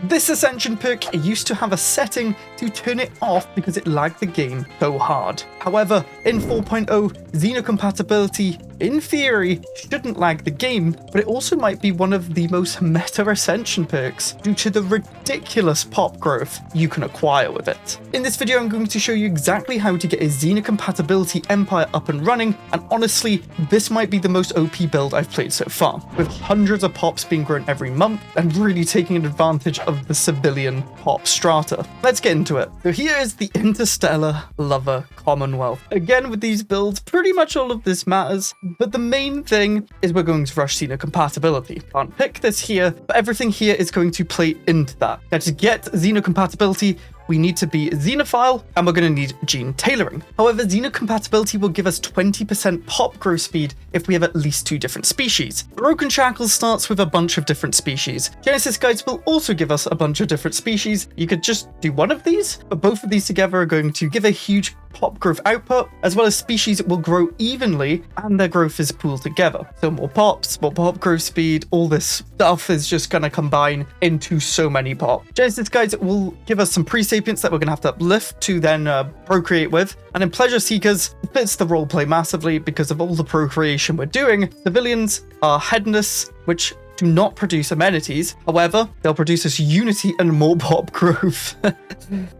This Ascension perk used to have a setting to turn it off because it lagged the game so hard. However, in 4.0, Xeno-Compatibility, in theory, shouldn't lag the game, but it also might be one of the most meta Ascension perks due to the ridiculous pop growth you can acquire with it. In this video, I'm going to show you exactly how to get a Xeno-Compatibility Empire up and running, and honestly, this might be the most OP build I've played so far, with hundreds of pops being grown every month and really taking advantage of the civilian pop strata. Let's get into it. So here is the Interstellar Lover Commonwealth. Again, with these builds, pretty much all of this matters, but the main thing is we're going to rush Xeno-Compatibility. Can't pick this here, but everything here is going to play into that. Now, to get Xeno-Compatibility, we need to be Xenophile, and we're going to need gene tailoring. However, Xeno-Compatibility will give us 20% pop growth speed if we have at least 2 different species. Broken Shackles starts with a bunch of different species. Genesis Guides will also give us a bunch of different species. You could just do one of these, but both of these together are going to give a huge pop growth output, as well as species will grow evenly and their growth is pooled together. So more pops, more pop growth speed, all this stuff is just going to combine into so many pop. Genesis Guides will give us some pre-sapients that we're going to have to uplift to then procreate with. And in Pleasure Seekers, it fits the roleplay massively because of all the procreation we're doing. Civilians are headless, which do not produce amenities. However, they'll produce us unity and more pop growth.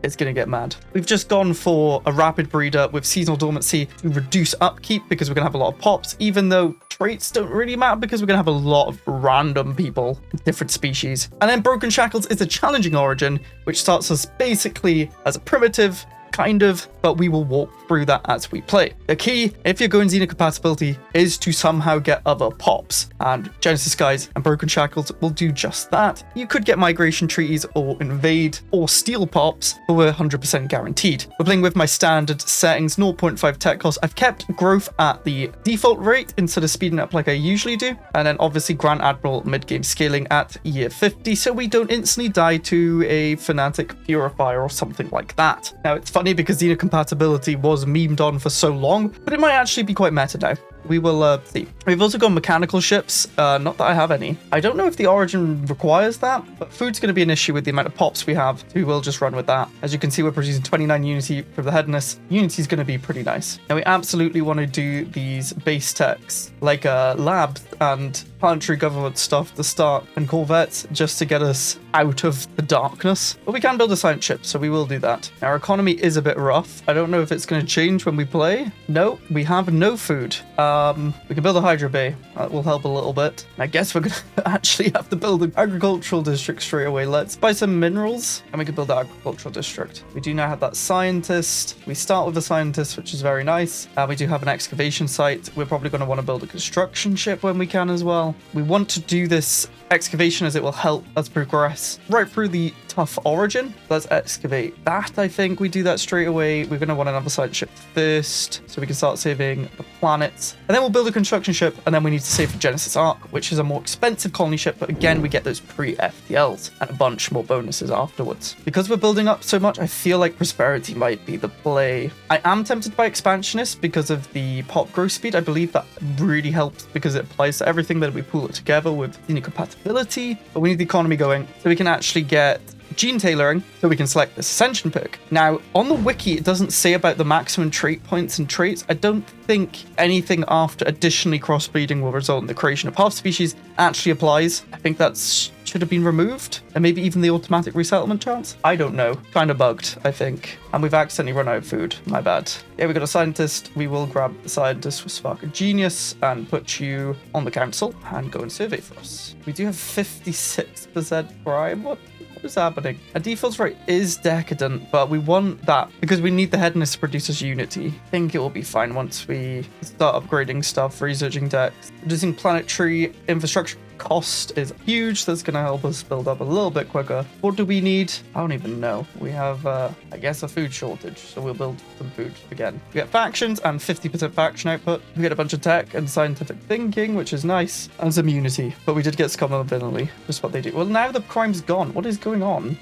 It's gonna get mad. We've just gone for a rapid breeder with seasonal dormancy to reduce upkeep because we're gonna have a lot of pops, even though traits don't really matter because we're gonna have a lot of random people, different species. And then Broken Shackles is a challenging origin, which starts us basically as a primitive, kind of, but we will walk through that as we play. The key, if you're going Xeno-Compatibility, is to somehow get other pops, and Genesis Guides and Broken Shackles will do just that. You could get Migration Treaties or Invade or Steal pops, but we're 100% guaranteed. We're playing with my standard settings, 0.5 tech cost. I've kept growth at the default rate instead of speeding up like I usually do, and then obviously Grand Admiral mid-game scaling at year 50, so we don't instantly die to a Fanatic Purifier or something like that. Now, it's funny because Xeno-Compatibility was memed on for so long, but it might actually be quite meta now. We will see. We've also got mechanical ships, not that I have any. I don't know if the origin requires that, but food's going to be an issue with the amount of pops we have, so we will just run with that. As you can see, we're producing 29 unity for the headness. Unity's going to be pretty nice. Now, we absolutely want to do these base techs, like labs and planetary government stuff to start, and corvettes, just to get us out of the darkness. But we can build a science ship, so we will do that. Our economy is a bit rough. I don't know if it's going to change when we play. No, we have no food. We can build a Hydro Bay. That will help a little bit. I guess we're going to actually have to build an agricultural district straight away. Let's buy some minerals, and we can build the agricultural district. We do now have that scientist. We start with a scientist, which is very nice. We do have an excavation site. We're probably going to want to build a construction ship when we can as well. We want to do this excavation as it will help us progress right through the tough origin. Let's excavate that. I think we do that straight away. We're going to want another science ship first so we can start saving the planets, and then we'll build a construction ship, and then we need to save the Genesis Ark, which is a more expensive colony ship, but again we get those pre-FTLs and a bunch more bonuses afterwards. Because we're building up so much, I feel like Prosperity might be the play. I am tempted by Expansionist because of the pop growth speed. I believe that really helps because it applies to everything that we pull it together with Xeno-Compatibility, but we need the economy going so we can actually get gene tailoring so we can select this Ascension perk. Now, on the wiki, it doesn't say about the maximum trait points and traits. I don't think anything after additionally crossbreeding will result in the creation of half species actually applies. I think that's should have been removed, and maybe even the automatic resettlement chance. I don't know. Kind of bugged, I think. And we've accidentally run out of food. My bad. Yeah, we got a scientist. We will grab the scientist with Spark of Genius and put you on the council and go and survey for us. We do have 56% crime. What is happening? Our default rate is decadent, but we want that because we need the headness to produce us unity. I think it will be fine once we start upgrading stuff, researching decks. Reducing planetary infrastructure cost is huge. That's going to help us build up a little bit quicker. What do we need? I don't even know. We have, I guess, a food shortage, so we'll build some food again. We get factions and 50% faction output. We get a bunch of tech and scientific thinking, which is nice, and some unity. But we did get scum ability, just what they do. Well, now the crime's gone. What is going on?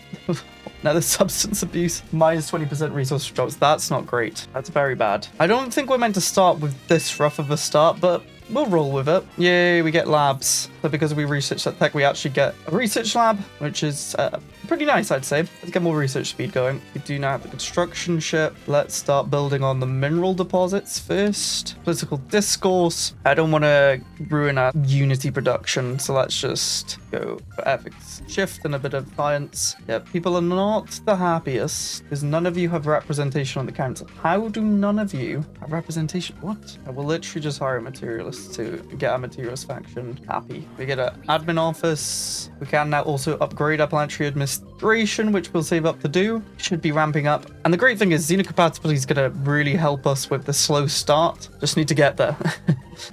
Now the substance abuse, minus 20% resource drops. That's not great. That's very bad. I don't think we're meant to start with this rough of a start, but we'll roll with it. Yay, we get labs. So because we research that tech, we actually get a research lab, which is pretty nice, I'd say. Let's get more research speed going. We do now have the construction ship. Let's start building on the mineral deposits first. Political discourse. I don't want to ruin our Unity production, so let's just go for ethics shift and a bit of science. Yeah, people are not the happiest because none of you have representation on the council. How do none of you have representation? What? I will literally just hire materialists to get our materialist faction happy. We get an admin office. We can now also upgrade our planetary administration, which we'll save up to do. Should be ramping up. And the great thing is Xeno-Compatibility is going to really help us with the slow start. Just need to get there.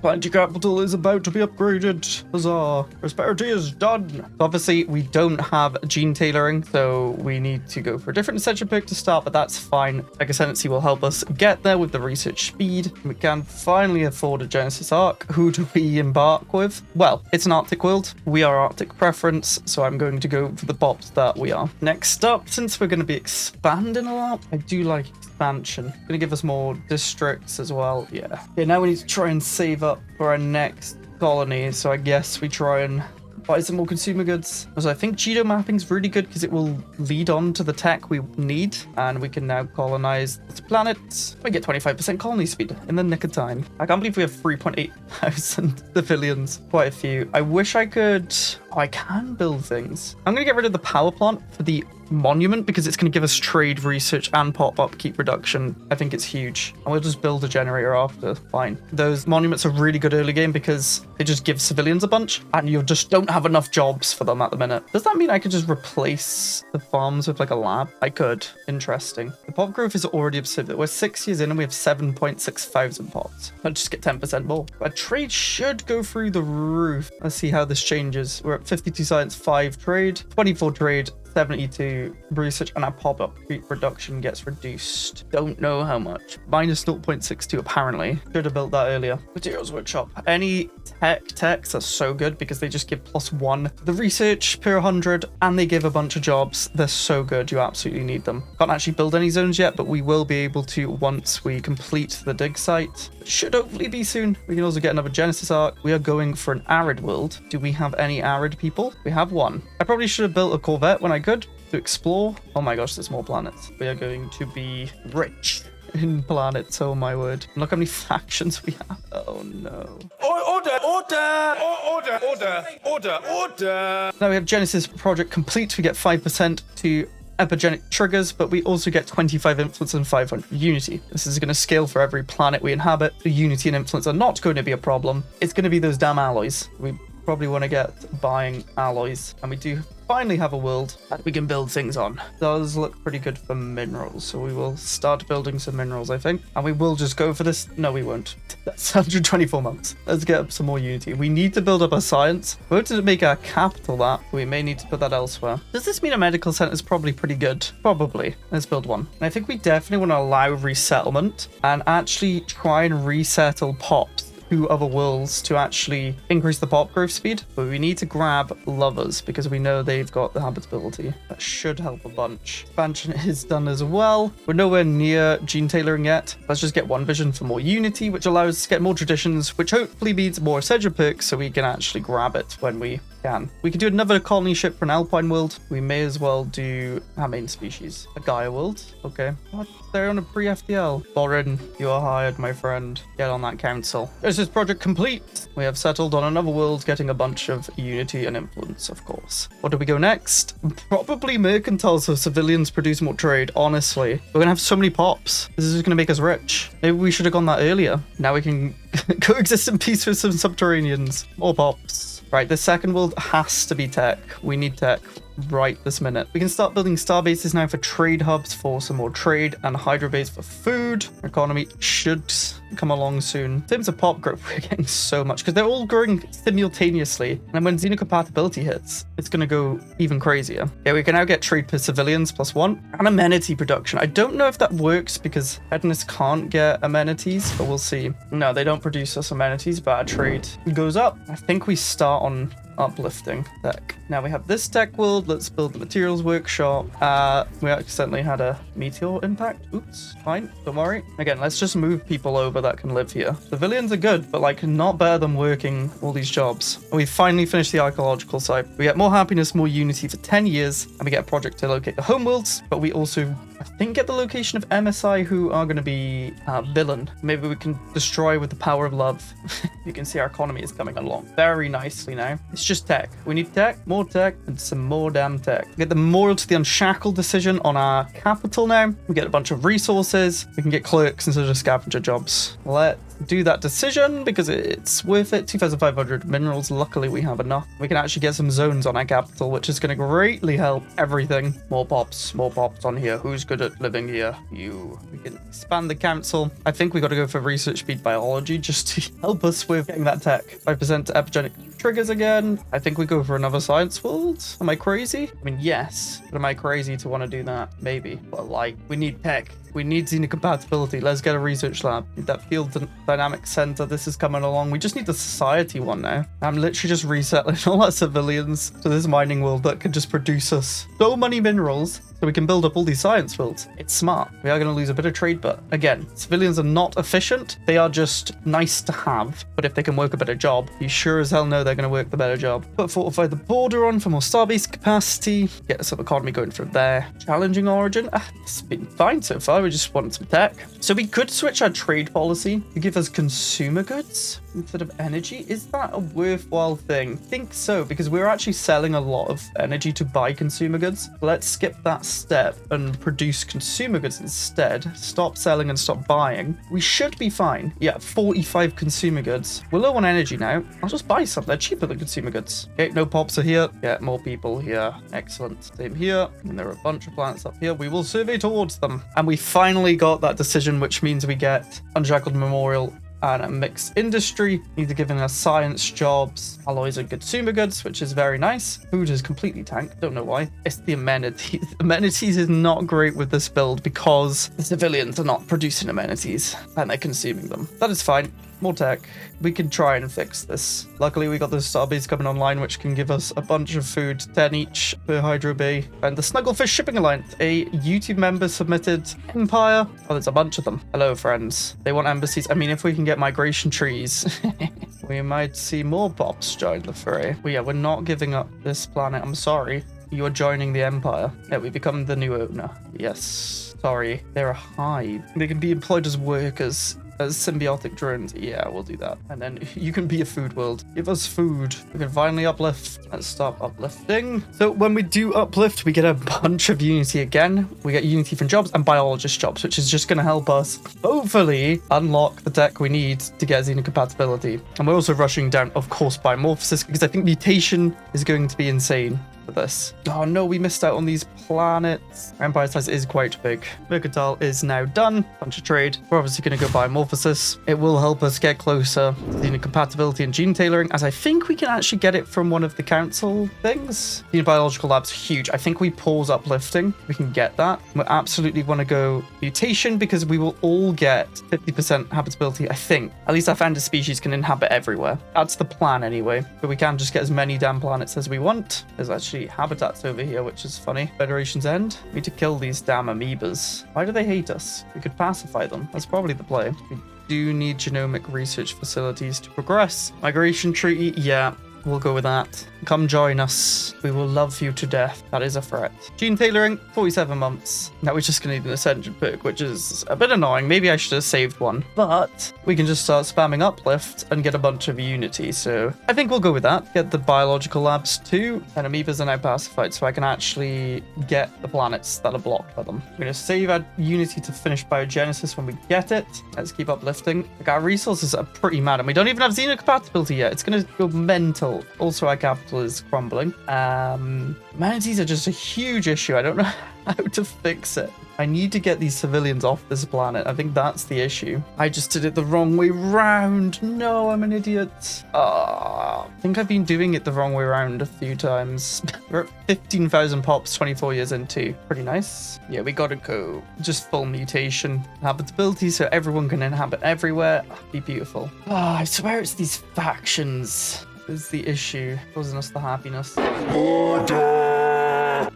Planetary capital is about to be upgraded. Huzzah. Prosperity is done. So obviously, we don't have gene tailoring, so we need to go for a different essential pick to start, but that's fine. Like Ascendancy will help us get there with the research speed. We can finally afford a Genesis Arc. Who do we embark with? Well, it's an Arctic world. We are Arctic preference, so I'm going to go for the pops that we are. Next up, since we're going to be expanding a lot, I do like expansion. Gonna give us more districts as well. Yeah. Okay, now we need to try and save up for our next colony. So I guess we try and buy some more consumer goods. So I think geo mapping is really good because it will lead on to the tech we need, and we can now colonize this planet. We get 25% colony speed in the nick of time. I can't believe we have 3.8 thousand civilians. Quite a few. I wish I could. Oh, I can build things. I'm gonna get rid of the power plant for the monument because it's going to give us trade, research, and pop upkeep reduction. I think it's huge. And we'll just build a generator after. Fine. Those monuments are really good early game because they just give civilians a bunch and you just don't have enough jobs for them at the minute. Does that mean I could just replace the farms with like a lab? I could. Interesting. The pop growth is already absurd. We're 6 years in and we have 7.6 thousand pops. Let's just get 10% more. Our trade should go through the roof. Let's see how this changes. We're at 52 science, 5 trade, 24 trade, 72 research, and our pop-up reduction gets reduced. Don't know how much. Minus 0.62 apparently. Should have built that earlier. Materials workshop. Any techs are so good because they just give +1 the research per 100 and they give a bunch of jobs. They're so good. You absolutely need them. Can't actually build any zones yet, but we will be able to once we complete the dig site. Should hopefully be soon. We can also get another Genesis Arc. We are going for an arid world. Do we have any arid people? We have one. I probably should have built a Corvette when I could to explore. Oh my gosh, there's more planets. We are going to be rich in planets. Oh my word. Look how many factions we have. Oh no. Order. Now we have Genesis project complete. We get 5% to epigenic triggers, but we also get 25 influence and 500 unity. This is going to scale for every planet we inhabit. The unity and influence are not going to be a problem. It's going to be those damn alloys. We probably want to get buying alloys, and we do finally have a world that we can build things on. Does look pretty good for minerals, so we will start building some minerals, I think, and we will just go for this. No, we won't. That's 124 months. Let's get up some more unity. We need to build up our science. We want to make our capital that. We may need to put that elsewhere. Does this mean a medical center is probably pretty good? Probably. Let's build one. And I think we definitely want to allow resettlement and actually try and resettle pops to other worlds to actually increase the pop growth speed, but we need to grab lovers because we know they've got the habitability. That should help a bunch. Expansion is done as well. We're nowhere near gene tailoring yet. Let's just get one vision for more unity, which allows us to get more traditions, which hopefully means more essential perks so we can actually grab it when we can. We could do another colony ship for an alpine world. We may as well do our main species, a Gaia world. Okay. What? They're on a pre-FDL. Borin, you are hired, my friend. Get on that council. This is project complete. We have settled on another world, getting a bunch of unity and influence, of course. What do we go next? Probably mercantile, so civilians produce more trade. Honestly, we're gonna have so many pops. This is gonna make us rich. Maybe we should have gone that earlier. Now we can coexist in peace with some subterraneans. More pops. Right, the second world has to be tech. We need tech right this minute. We can start building star bases now for trade hubs for some more trade and hydro base for food. Our economy should come along soon. In terms of pop growth, we're getting so much because they're all growing simultaneously. And when Xeno-Compatibility hits, it's going to go even crazier. Yeah, we can now get trade per civilians +1 and amenity production. I don't know if that works because Hedonists can't get amenities, but we'll see. No, they don't produce us amenities, but our trade goes up. I think we start on uplifting tech. Now we have this tech world. Let's build the materials workshop. We accidentally had a meteor impact. Oops, fine, don't worry. Again, let's just move people over that can live here. Civilians are good, but like not better than working all these jobs. And we finally finished the archaeological site. We get more happiness, more unity for 10 years, and we get a project to locate the homeworlds, but we also, I think, get the location of MSI, who are going to be villain. Maybe we can destroy with the power of love. You can see our economy is coming along very nicely now. It's just tech. We need tech, more tech, and some more damn tech. We get the Memorial to the Unshackled decision on our capital now. We get a bunch of resources. We can get clerks instead of scavenger jobs. Let's do that decision because it's worth it. 2,500 minerals. Luckily, we have enough. We can actually get some zones on our capital, which is going to greatly help everything. More pops on here. Who's good at living here? You. We can expand the council. I think we got to go for research speed biology just to help us with getting that tech. 5% epigenic triggers again. I think we go for another science world. Am I crazy? I mean, yes. But am I crazy to want to do that? Maybe. But like, we need tech. We need Xeno-Compatibility. Let's get a research lab. Need that field dynamic center. This is coming along. We just need the society one now. I'm literally just resettling all our civilians to this mining world that can just produce us so many minerals so we can build up all these science fields. It's smart. We are going to lose a bit of trade, but again, civilians are not efficient. They are just nice to have. But if they can work a better job, you sure as hell know they're going to work the better job. But fortify the border on for more starbase capacity. Get some economy going from there. Challenging origin. It's been fine so far. We just want some tech. So we could switch our trade policy to give us consumer goods instead of energy. Is that a worthwhile thing? I think so, because we're actually selling a lot of energy to buy consumer goods. Let's skip that step and produce consumer goods instead. Stop selling and stop buying. We should be fine. Yeah, 45 consumer goods. We're low on energy now. I'll just buy some. They're cheaper than consumer goods. Okay, no pops are here. Get more people here. Excellent. Same here. And there are a bunch of planets up here. We will survey towards them. And we finally got that decision, which means we get Unshackled Memorial and a mixed industry, either giving us science jobs, alloys and consumer goods, which is very nice. Food is completely tanked, don't know why. It's the amenities. Amenities is not great with this build because the civilians are not producing amenities and they're consuming them. That is fine. More tech. We can try and fix this. Luckily, we got the starbase coming online, which can give us a bunch of food, 10 each per Hydro Bay. And the Snugglefish Shipping Alliance, a YouTube member submitted Empire. Oh, there's a bunch of them. Hello, friends. They want embassies. I mean, if we can get migration trees, we might see more pops join the fray. Well, yeah, we're not giving up this planet. I'm sorry. You are joining the Empire. Yeah, we become the new owner. Yes. Sorry. They're a hive. They can be employed as workers. As symbiotic drones. Yeah, we'll do that. And then you can be a food world. Give us food. We can finally uplift. Let's stop uplifting. So when we do uplift, we get a bunch of unity again. We get unity from jobs and biologist jobs, which is just going to help us hopefully unlock the tech we need to get Xeno-Compatibility. And we're also rushing down, of course, biomorphosis, because I think mutation is going to be insane for this. Oh no, we missed out on these planets. Empire size is quite big. Mercantile is now done. Bunch of trade. We're obviously going to go biomorphosis. It will help us get closer to Xeno-Compatibility and gene tailoring, as I think we can actually get it from one of the council things. Xenobiological lab's huge. I think we pause uplifting. We can get that. We absolutely want to go mutation because we will all get 50% habitability, I think. At least I found a species can inhabit everywhere. That's the plan anyway. But we can just get as many damn planets as we want. There's actually habitats over here, which is funny. Federation's End. We need to kill these damn amoebas. Why do they hate us? We could pacify them. That's probably the play. We do need genomic research facilities to progress. Migration treaty, yeah. We'll go with that. Come join us. We will love you to death. That is a threat. Gene tailoring, 47 months. Now we're just going to need an ascension perk, which is a bit annoying. Maybe I should have saved one. But we can just start spamming uplift and get a bunch of unity. So I think we'll go with that. Get the biological labs too. And amoebas are now pacified, so I can actually get the planets that are blocked by them. We're going to save our unity to finish biogenesis when we get it. Let's keep uplifting. Like, our resources are pretty mad, and we don't even have Xeno-Compatibility yet. It's going to go mental. Also, our capital is crumbling. Manatees are just a huge issue. I don't know how to fix it. I need to get these civilians off this planet. I think that's the issue. I just did it the wrong way round. No, I'm an idiot. I think I've been doing it the wrong way around a few times. We're at 15,000 pops 24 years into. Pretty nice. Yeah, we gotta go. Just full mutation. Habitability so everyone can inhabit everywhere. Be beautiful. I swear it's these factions. is the issue causing us the happiness?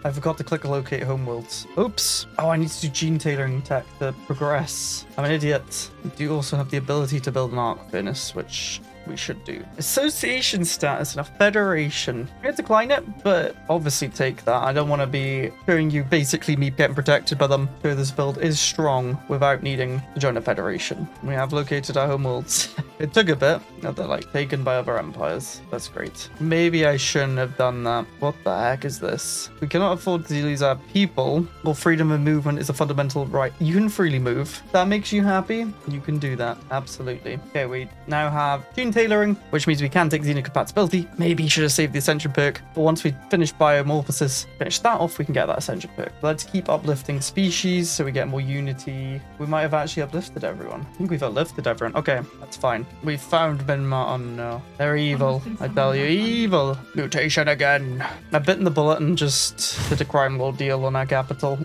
I forgot to click locate homeworlds. Oops. Oh, I need to do gene tailoring tech to progress. I'm an idiot. We do also have the ability to build an arc furnace, which we should do. Association status and a federation. I'm going to decline it, but obviously take that. I don't want to be showing you basically me getting protected by them. So this build is strong without needing to join a federation. We have located our homeworlds. It took a bit. Now they're like taken by other empires. That's great. Maybe I shouldn't have done that. What the heck is this? We cannot afford to lose our people. Well, freedom of movement is a fundamental right. You can freely move. That makes you happy? You can do that. Absolutely. Okay, we now have gene tailoring, which means we can take Xeno-Compatibility. Maybe you should have saved the Ascension perk. But once we finish Biomorphosis, finish that off, we can get that Ascension perk. Let's keep uplifting species so we get more unity. We might have actually uplifted everyone. I think we've uplifted everyone. Okay, that's fine. We found Myanmar. Oh no. They're evil. I tell you, evil. Mutation again. I bitten the bullet and just did a crime law deal on our capital.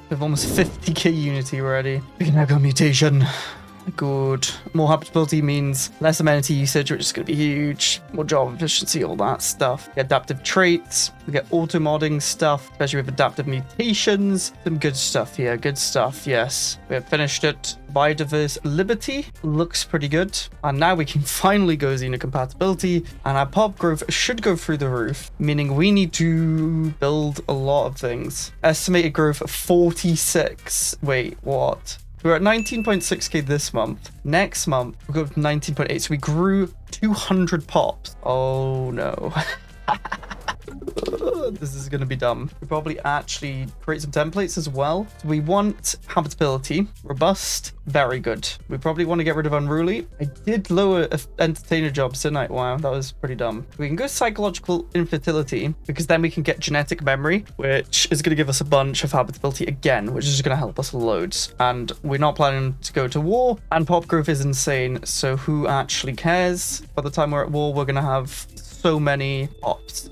With almost 50k unity already. We can now go mutation. Good. More habitability means less amenity usage, which is going to be huge. More job efficiency, all that stuff. Get adaptive traits. We get auto-modding stuff, especially with adaptive mutations. Some good stuff here. Good stuff, yes. We have finished it. Biodiverse liberty looks pretty good. And now we can finally go Xeno-Compatibility. And our pop growth should go through the roof, meaning we need to build a lot of things. Estimated growth of 46. Wait, what? We're at 19.6k this month. Next month, we'll go to 19.8. So we grew 200 pops. Oh no. This is going to be dumb. We probably actually create some templates as well. So we want habitability, robust, very good. We probably want to get rid of unruly. I did lower entertainer jobs, didn't I? Wow, that was pretty dumb. We can go psychological infertility because then we can get genetic memory, which is going to give us a bunch of habitability again, which is going to help us loads. And we're not planning to go to war, and pop growth is insane. So who actually cares? By the time we're at war, we're going to have so many pops.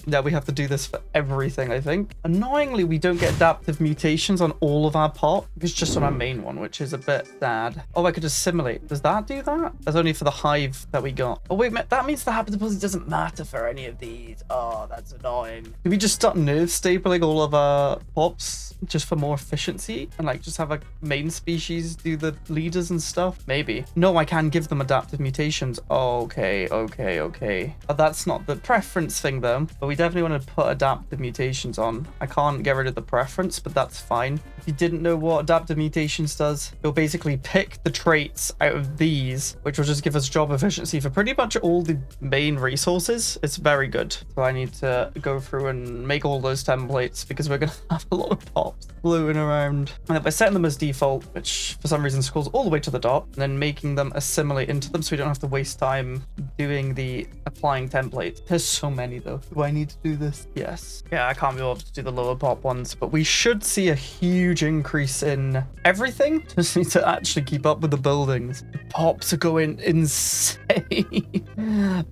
Yeah, we have to do this for everything, I think. Annoyingly, we don't get adaptive mutations on all of our pop. It's just on our main one, which is a bit sad. Oh, I could assimilate. Does that do that? That's only for the hive that we got. Oh, wait, that means the habitability doesn't matter for any of these. Oh, that's annoying. Can we just start nerve stapling all of our pops just for more efficiency? And like just have a main species do the leaders and stuff? Maybe. No, I can give them adaptive mutations. Oh, okay. But that's not the preference thing, though. But we definitely want to put adaptive mutations on. I can't get rid of the preference, but that's fine. If you didn't know what adaptive mutations does, it'll basically pick the traits out of these, which will just give us job efficiency for pretty much all the main resources. It's very good. So I need to go through and make all those templates because we're going to have a lot of pops floating around. And by setting them as default, which for some reason scrolls all the way to the top, and then making them assimilate into them so we don't have to waste time doing the applying templates. There's so many though. Do I need to do this? Yes. Yeah, I can't be able to do the lower pop ones, but we should see a huge increase in everything. Just need to actually keep up with the buildings. The pops are going insane.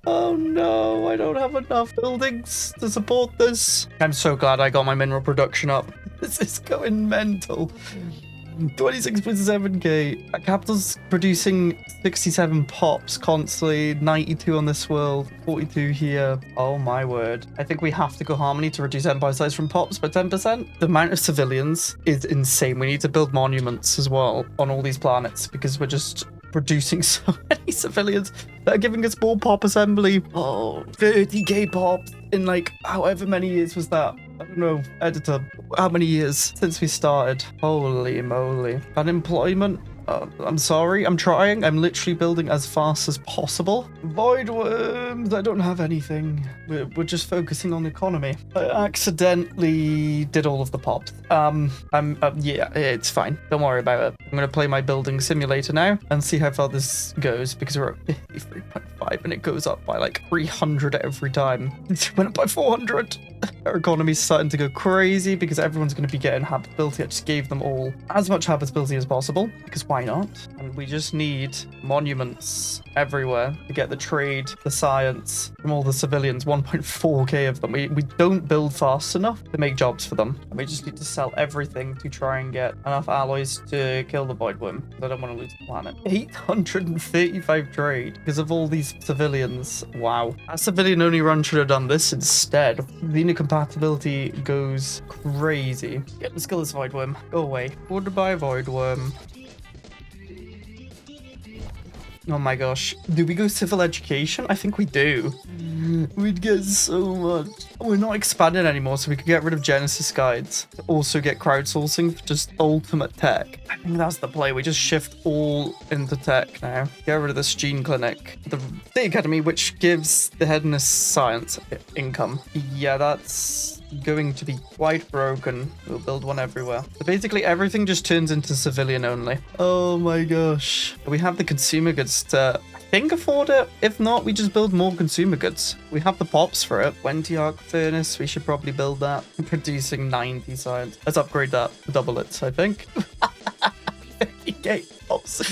Oh no, I don't have enough buildings to support this. I'm so glad I got my mineral production up. This is going mental. 26.7k. Our capital's producing 67 pops constantly, 92 on this world, 42 here. Oh my word. I think we have to go harmony to reduce empire size from pops by 10%. The amount of civilians is insane. We need to build monuments as well on all these planets because we're just producing so many civilians that are giving us more pop assembly. Oh, 30k pops in like however many years was that? I don't know, editor, how many years since we started? Holy moly. Unemployment? I'm sorry, I'm trying. I'm literally building as fast as possible. Void worms, I don't have anything. We're just focusing on the economy. I accidentally did all of the pops. Yeah, it's fine. Don't worry about it. I'm going to play my building simulator now and see how far this goes because we're at 53.5 and it goes up by like 300 every time. It went up by 400. Our economy's starting to go crazy because everyone's going to be getting habitability. I just gave them all as much habitability as possible because why not? And we just need monuments everywhere to get the trade, the science from all the civilians, 1.4k of them. We don't build fast enough to make jobs for them. And we just need to sell everything to try and get enough alloys to kill the void worm. I don't want to lose the planet. 835 trade because of all these civilians. Wow. A civilian only run should have done this instead. Xeno-Compatibility goes crazy. Yeah, let's kill this void worm. Go away. Goodbye, void worm. Oh my gosh. Do we go civil education? I think we do. We'd get so much. We're not expanding anymore, so we could get rid of Genesis guides. Also get crowdsourcing for just ultimate tech. I think that's the play. We just shift all into tech now. Get rid of this gene clinic. The State Academy, which gives the headness science income. Yeah, that's going to be quite broken. We'll build one everywhere. So basically everything just turns into civilian only. Oh my gosh. We have the consumer goods to, I think, afford it. If not, we just build more consumer goods. We have the pops for it. 20 arc furnace, we should probably build that. Producing 90 science. Let's upgrade that. Double it, I think. 50k pops.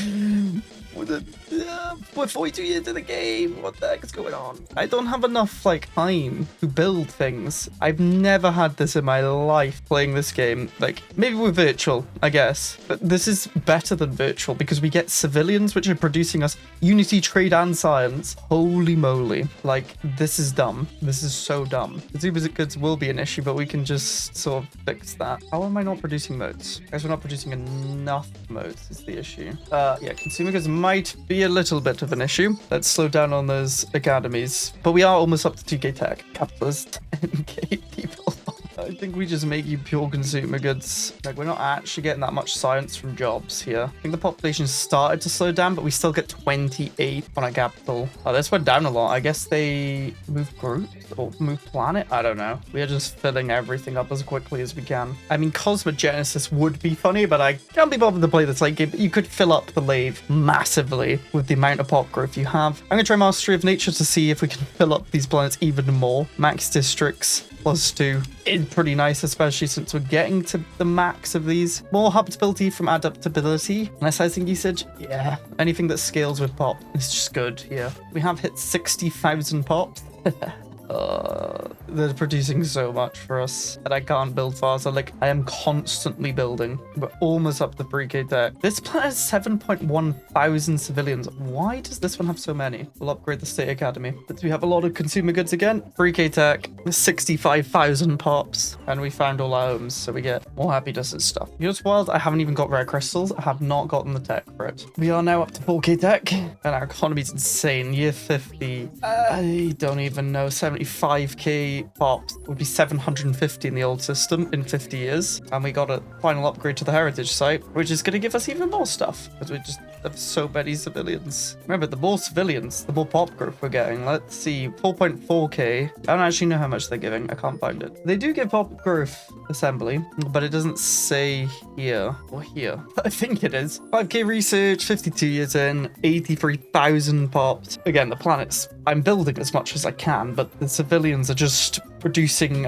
We're 42 years into the game. What the heck is going on? I don't have enough time to build things. I've never had this in my life playing this game. Maybe we're virtual, I guess, but this is better than virtual because we get civilians which are producing us unity, trade, and science. Holy moly. This is dumb. This is so dumb. Consumer goods will be an issue, but we can just sort of fix that. How am I not producing modes? I guess we're not producing enough modes is the issue. Yeah, consumer goods might be a little bit of an issue. Let's slow down on those academies. But we are almost up to 2k tech. Capitalist 10k people. I think we just make you pure consumer goods. We're not actually getting that much science from jobs here. I think the population started to slow down, but we still get 28 on a capital. Oh, this went down a lot. I guess they moved groups or moved planet. I don't know. We are just filling everything up as quickly as we can. I mean, Cosmogenesis would be funny, but I can't be bothered to play this late game. But you could fill up the lathe massively with the amount of pop growth you have. I'm going to try Mastery of Nature to see if we can fill up these planets even more. Max districts. +2 is pretty nice, especially since we're getting to the max of these. More habitability from adaptability. Less housing usage. Yeah. Anything that scales with pop is just good here. We have hit 60,000 pops. They're producing so much for us that I can't build faster. I am constantly building. We're almost up to 3k tech. This planet has 7.1 thousand civilians. Why does this one have so many? We'll upgrade the State Academy. But we have a lot of consumer goods again. 3k tech, 65,000 pops. And we found all our homes, so we get more happiness and stuff. You know what's wild? I haven't even got rare crystals. I have not gotten the tech for it. We are now up to 4k tech. And our economy's insane. Year 50. I don't even know. 75k pops would be 750 in the old system in 50 years. And we got a final upgrade to the heritage site, which is going to give us even more stuff because we just have so many civilians. Remember, the more civilians, the more pop growth we're getting. Let's see, 4.4k. I don't actually know how much they're giving. I can't find it. They do give pop growth assembly, but it doesn't say here or here. I think it is. 5k research, 52 years in, 83,000 pops. Again, the planets, I'm building as much as I can, but the civilians are just producing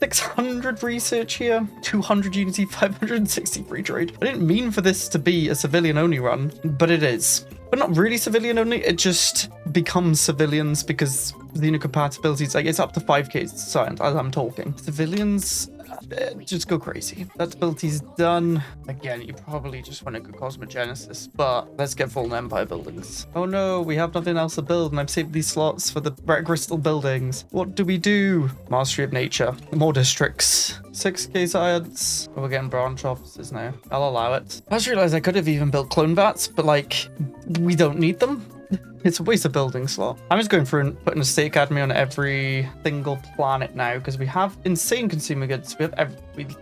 600 research here, 200 unity, 563 trade. I didn't mean for this to be a civilian only run, but it is. But not really civilian only, it just becomes civilians because Xeno-Compatibility is it's up to 5k science as I'm talking. Civilians just go crazy. That ability's done. Again, you probably just want to go Cosmogenesis, but let's get full Empire buildings. Oh no, we have nothing else to build, and I've saved these slots for the red crystal buildings. What do we do? Mastery of Nature. More districts. 6k science. Oh, we're getting branch offices now. I'll allow it. I just realized I could have even built clone vats, but we don't need them. It's a waste of building slot. I'm just going through and putting a State Academy on every single planet now because we have insane consumer goods. We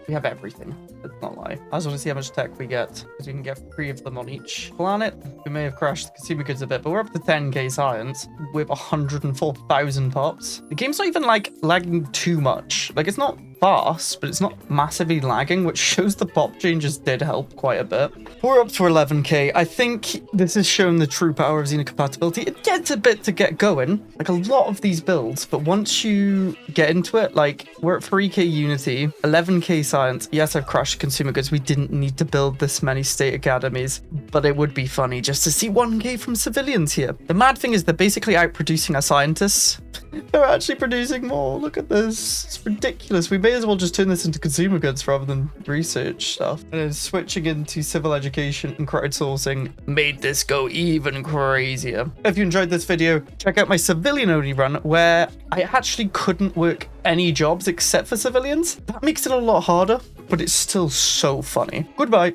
have everything. Let's not lie. I just want to see how much tech we get because we can get 3 of them on each planet. We may have crashed the consumer goods a bit, but we're up to 10k science with 104,000 pops. The game's not even lagging too much. It's not fast, but it's not massively lagging, which shows the pop changes did help quite a bit. We're up to 11k. I think this is showing the true power of Xeno-Compatibility. difficulty. It gets a bit to get going, like a lot of these builds, but once you get into it, like we're at 3k Unity, 11k Science. Yes, I've crashed consumer goods. We didn't need to build this many state academies, but it would be funny just to see 1k from civilians here. The mad thing is they're basically outproducing our scientists. They're actually producing more. Look at this. It's ridiculous. We may as well just turn this into consumer goods rather than research stuff. And then switching into civil education and crowdsourcing made this go even crazier. If you enjoyed this video, check out my civilian only run where I actually couldn't work any jobs except for civilians. That makes it a lot harder, but it's still so funny. Goodbye.